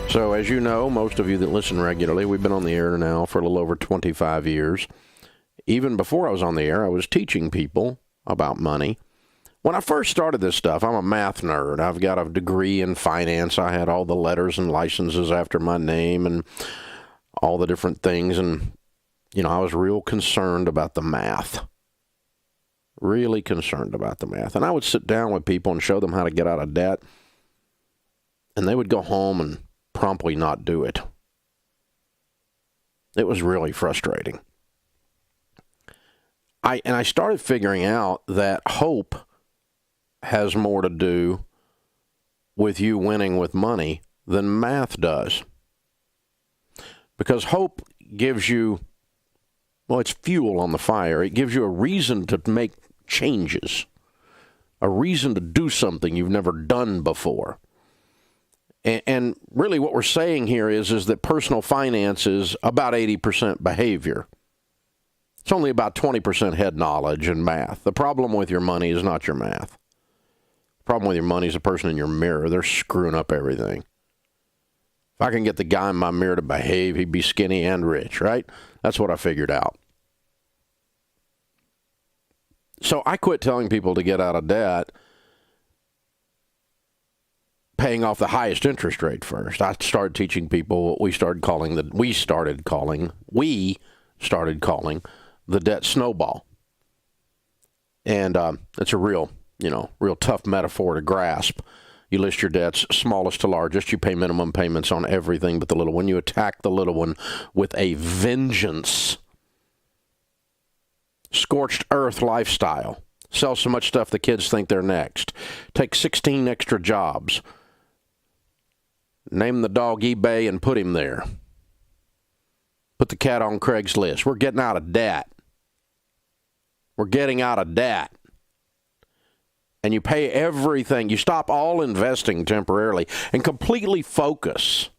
So as you know, most of you that listen regularly, we've been on the air now for a little over 25 years. Even before I was on the air, I was teaching people about money. When I first started this stuff, I'm a math nerd. I've got a degree in finance. I had all the letters and licenses after my name and all the different things. And, you know, I was real concerned about the math. Really concerned about the math. And I would sit down with people and show them how to get out of debt. And they would go home and promptly not do it. It was really frustrating. I started figuring out that hope has more to do with you winning with money than math does. Because hope gives you, well, it's fuel on the fire. It gives you a reason to make changes, a reason to do something you've never done before. And really what we're saying here is that personal finance is about 80% behavior. It's only about 20% head knowledge and math. The problem with your money is not your math. The problem with your money is the person in your mirror. They're screwing up everything. If I can get the guy in my mirror to behave, he'd be skinny and rich, right? That's what I figured out. So I quit telling people to get out of debt, paying off the highest interest rate first. I started teaching people what we started calling the debt snowball. And it's a real tough metaphor to grasp. You list your debts, smallest to largest. You pay minimum payments on everything but the little one. You attack the little one with a vengeance. Scorched earth lifestyle. Sell so much stuff the kids think they're next. Take 16 extra jobs. Name the dog eBay and put him there. Put the cat on Craigslist. We're getting out of debt. We're getting out of debt. And you pay everything. You stop all investing temporarily and completely focus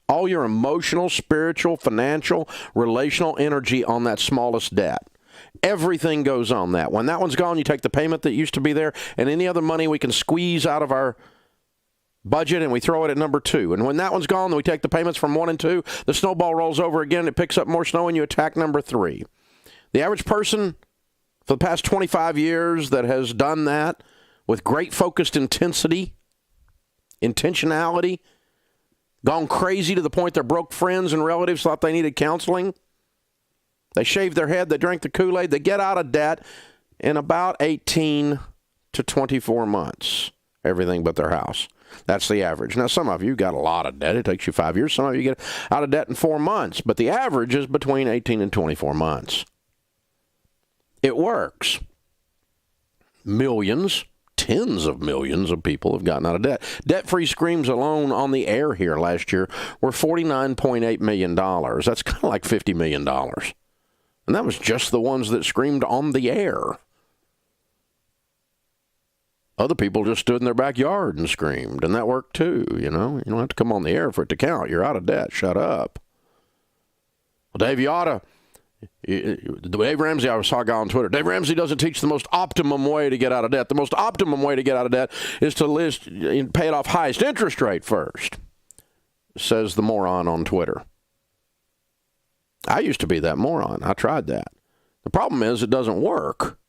all your emotional, spiritual, financial, relational energy on that smallest debt. Everything goes on that. When that one's gone, you take the payment that used to be there and any other money we can squeeze out of our budget and we throw it at number 2. And when that one's gone, then we take the payments from 1 and 2. The snowball rolls over again. It picks up more snow and you attack number 3. The average person for the past 25 years that has done that with great focused intensity, intentionality, gone crazy to the point their broke friends and relatives thought they needed counseling. They shaved their head. They drank the Kool-Aid. They get out of debt in about 18 to 24 months. Everything but their house. That's the average. Now, some of you got a lot of debt. It takes you 5 years. Some of you get out of debt in 4 months. But the average is between 18 and 24 months. It works. Millions, tens of millions of people have gotten out of debt. Debt-free screams alone on the air here last year were $49.8 million. That's kind of like $50 million. And that was just the ones that screamed on the air. Other people just stood in their backyard and screamed, and that worked too, you know. You don't have to come on the air for it to count. You're out of debt. Shut up. Well, Dave, Dave Ramsey, I saw a guy on Twitter. Dave Ramsey doesn't teach the most optimum way to get out of debt. The most optimum way to get out of debt is to pay it off highest interest rate first, says the moron on Twitter. I used to be that moron. I tried that. The problem is it doesn't work.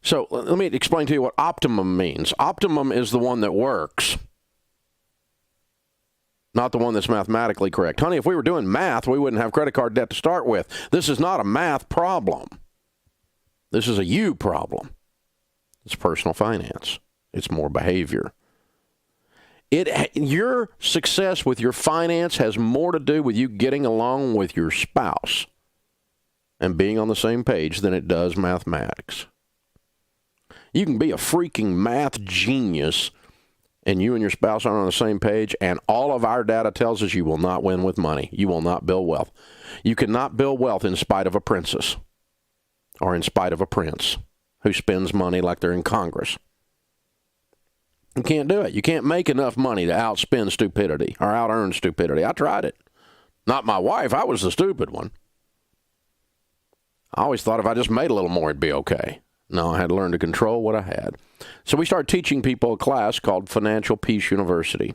So let me explain to you what optimum means. Optimum is the one that works, not the one that's mathematically correct. Honey, if we were doing math, we wouldn't have credit card debt to start with. This is not a math problem. This is a you problem. It's personal finance. It's more behavior. Your success with your finance has more to do with you getting along with your spouse and being on the same page than it does mathematics. You can be a freaking math genius and you and your spouse aren't on the same page, and all of our data tells us you will not win with money. You will not build wealth. You cannot build wealth in spite of a princess or in spite of a prince who spends money like they're in Congress. You can't do it. You can't make enough money to outspend stupidity or out-earn stupidity. I tried it. Not my wife. I was the stupid one. I always thought if I just made a little more, it'd be okay. No, I had to learn to control what I had. So we started teaching people a class called Financial Peace University.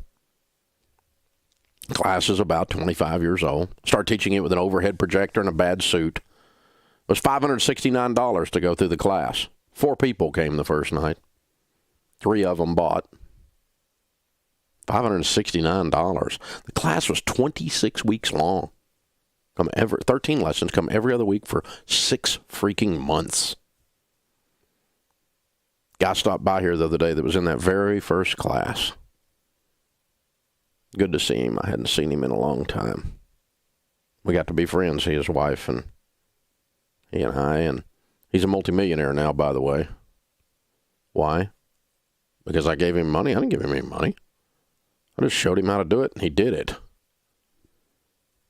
Class is about 25 years old. Start teaching it with an overhead projector and a bad suit. It was $569 to go through the class. 4 people came the first night. 3 of them bought. $569. The class was 26 weeks long. 13 lessons, come every other week for 6 freaking months. Guy stopped by here the other day that was in that very first class. Good to see him. I hadn't seen him in a long time. We got to be friends, he, his wife, and he and I, and he's a multimillionaire now, by the way. Why? Because I gave him money? I didn't give him any money. I just showed him how to do it, and he did it.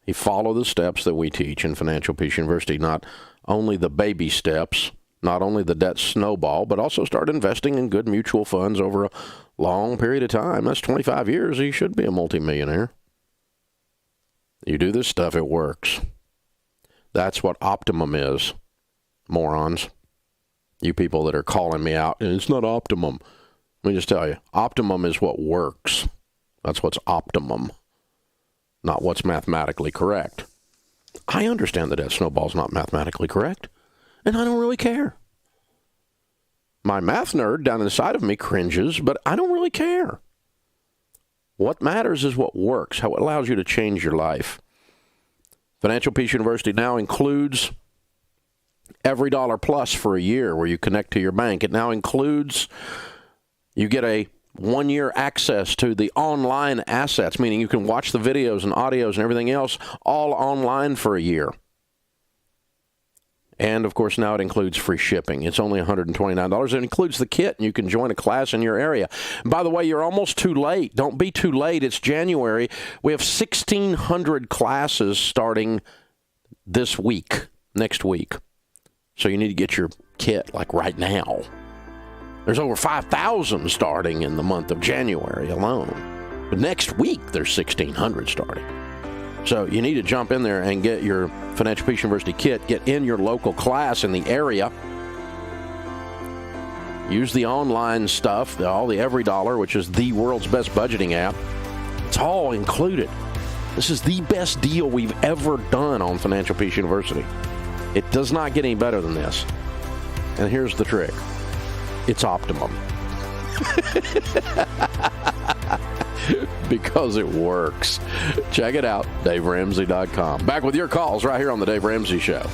He followed the steps that we teach in Financial Peace University, not only the baby steps, not only the debt snowball, but also start investing in good mutual funds over a long period of time. That's 25 years. You should be a multimillionaire. You do this stuff, it works. That's what optimum is, morons. You people that are calling me out, and it's not optimum. Let me just tell you, optimum is what works. That's what's optimum, not what's mathematically correct. I understand that snowball's not mathematically correct, and I don't really care. My math nerd down inside of me cringes, but I don't really care. What matters is what works, how it allows you to change your life. Financial Peace University now includes Every Dollar Plus for a year where you connect to your bank. It now includes, you get a 1-year access to the online assets, meaning you can watch the videos and audios and everything else all online for a year. And, of course, now it includes free shipping. It's only $129. It includes the kit, and you can join a class in your area. And by the way, you're almost too late. Don't be too late. It's January. We have 1,600 classes starting this week, next week. So you need to get your kit, like, right now. There's over 5,000 starting in the month of January alone. But next week, there's 1,600 starting. So you need to jump in there and get your Financial Peace University kit. Get in your local class in the area. Use the online stuff, all the Every Dollar, which is the world's best budgeting app. It's all included. This is the best deal we've ever done on Financial Peace University. It does not get any better than this. And here's the trick. It's optimum. Because it works. Check it out, DaveRamsey.com. Back with your calls right here on The Dave Ramsey Show.